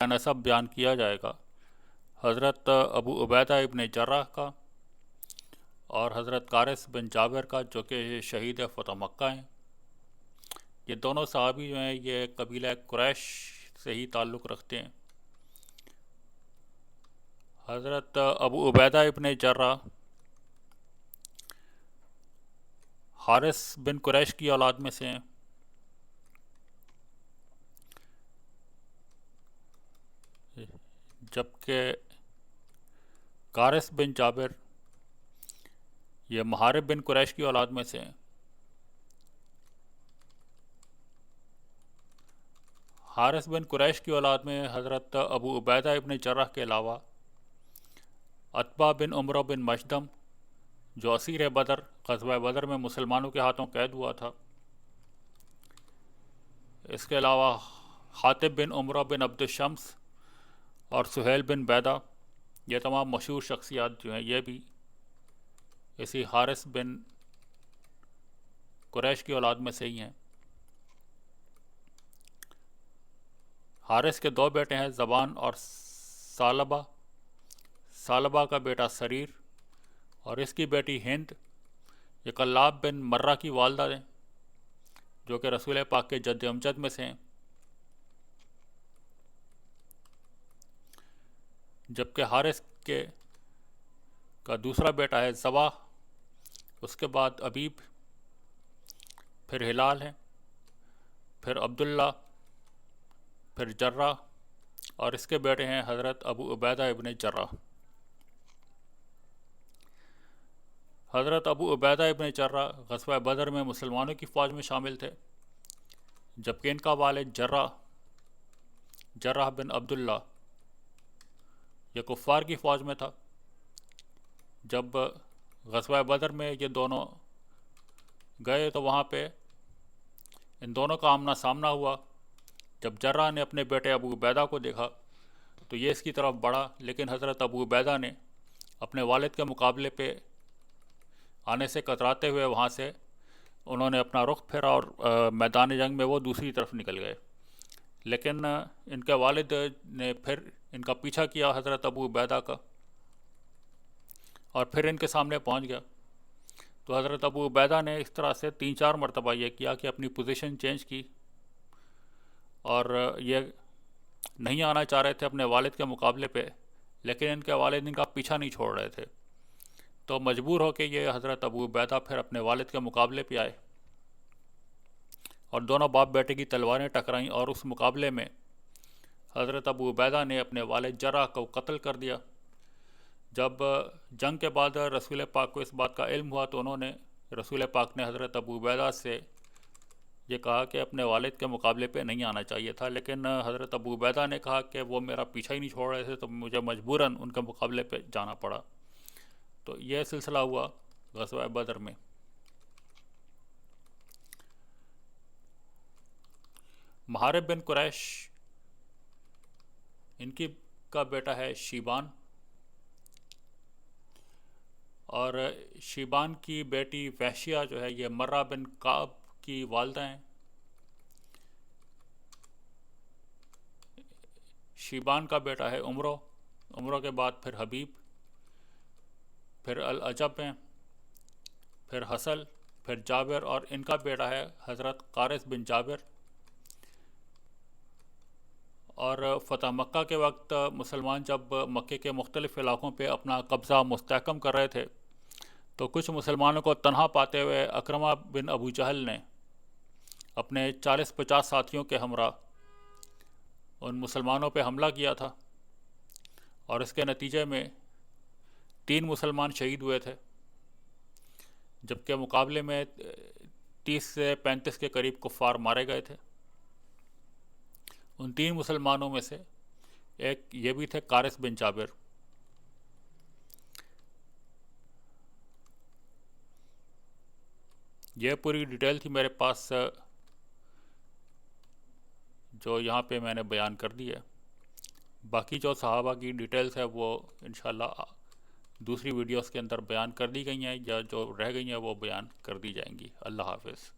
نسب بیان کیا جائے گا حضرت ابو عبیدہ ابن جراح کا اور حضرت قارث بن جابر کا، جو کہ شہید فتح مکہ ہیں۔ یہ دونوں صحابی جو ہیں یہ قبیلہ قریش سے ہی تعلق رکھتے ہیں۔ حضرت ابو عبیدہ ابن جراح حارث بن قریش کی اولاد میں سے ہیں، جبکہ قارث بن جابر یہ محارب بن قریش کی اولاد میں سے ہیں۔ حارث بن قریش کی اولاد میں حضرت ابو عبیدہ ابن جراح کے علاوہ عتبہ بن عمرو بن مجدم، جو اسیر بدر غزوہ بدر میں مسلمانوں کے ہاتھوں قید ہوا تھا، اس کے علاوہ حاتب بن عمرو بن عبد الشمس اور سہیل بن بیدہ، یہ تمام مشہور شخصیات جو ہیں یہ بھی اسی حارث بن قریش کی اولاد میں سے ہی ہیں۔ حارث کے دو بیٹے ہیں، زبان اور ثعلبہ۔ ثعلبہ کا بیٹا سریر اور اس کی بیٹی ہند، یہ کلاب بن مرہ کی والدہ ہیں، جو کہ رسول پاک کے جد امجد میں سے ہیں۔ جبکہ حارث کا دوسرا بیٹا ہے زباح، اس کے بعد ابیب، پھر ہلال ہے، پھر عبداللہ، پھر جراح، اور اس کے بیٹے ہیں حضرت ابو عبیدہ ابن جراح۔ حضرت ابو عبیدہ ابن جراح غزوہ بدر میں مسلمانوں کی فوج میں شامل تھے، جبکہ ان کا والد جراح بن عبداللہ یہ کفار کی فوج میں تھا۔ جب غزوہ بدر میں یہ دونوں گئے تو وہاں پہ ان دونوں کا آمنا سامنا ہوا۔ جب جراح نے اپنے بیٹے ابو عبیدہ کو دیکھا تو یہ اس کی طرف بڑھا، لیکن حضرت ابو عبیدہ نے اپنے والد کے مقابلے پہ آنے سے کتراتے ہوئے وہاں سے انہوں نے اپنا رخ پھیرا اور میدان جنگ میں وہ دوسری طرف نکل گئے۔ لیکن ان کے والد نے پھر ان کا پیچھا کیا حضرت ابو عبیدہ کا، اور پھر ان کے سامنے پہنچ گیا۔ تو حضرت ابو عبیدہ نے اس طرح سے 3-4 مرتبہ یہ کیا کہ اپنی پوزیشن چینج کی، اور یہ نہیں آنا چاہ رہے تھے اپنے والد کے مقابلے پہ، لیکن ان کے والد ان کا پیچھا نہیں چھوڑ رہے تھے، تو مجبور ہو کے یہ حضرت ابو عبیدہ پھر اپنے والد کے مقابلے پہ آئے، اور دونوں باپ بیٹے کی تلواریں ٹکرائیں، اور اس مقابلے میں حضرت ابو عبیدہ نے اپنے والد جراح کو قتل کر دیا۔ جب جنگ کے بعد رسول پاک کو اس بات کا علم ہوا تو رسول پاک نے حضرت ابو عبیدہ سے یہ کہا کہ اپنے والد کے مقابلے پہ نہیں آنا چاہیے تھا، لیکن حضرت ابو عبیدہ نے کہا کہ وہ میرا پیچھا ہی نہیں چھوڑ رہے تھے تو مجھے مجبوراً ان کے مقابلے پہ جانا پڑا۔ تو یہ سلسلہ ہوا غزوہ بدر میں۔ محارب بن قریش، ان کا بیٹا ہے شیبان، اور شیبان کی بیٹی وحشیہ جو ہے یہ مرہ بن کعب کی والدہ ہیں۔ شیبان کا بیٹا ہے عمرو کے بعد پھر حبیب، پھر العجب ہیں، پھر حسل، پھر جابر، اور ان کا بیٹا ہے حضرت قارث بن جابر۔ اور فتح مکہ کے وقت مسلمان جب مکے کے مختلف علاقوں پہ اپنا قبضہ مستحکم کر رہے تھے تو کچھ مسلمانوں کو تنہا پاتے ہوئے اکرمہ بن ابو جہل نے اپنے 40-50 ساتھیوں کے ہمراہ ان مسلمانوں پہ حملہ کیا تھا، اور اس کے نتیجے میں 3 مسلمان شہید ہوئے تھے، جبکہ مقابلے میں 30 سے 35 کے قریب کفار مارے گئے تھے۔ ان 3 مسلمانوں میں سے ایک یہ بھی تھے قارث بن جابر۔ یہ پوری ڈیٹیل تھی میرے پاس جو یہاں پہ میں نے بیان کر دی ہے۔ باقی جو صحابہ کی ڈیٹیلز ہے وہ انشاءاللہ دوسری ویڈیوز کے اندر بیان کر دی گئی ہیں، یا جو رہ گئی ہیں وہ بیان کر دی جائیں گی۔ اللہ حافظ۔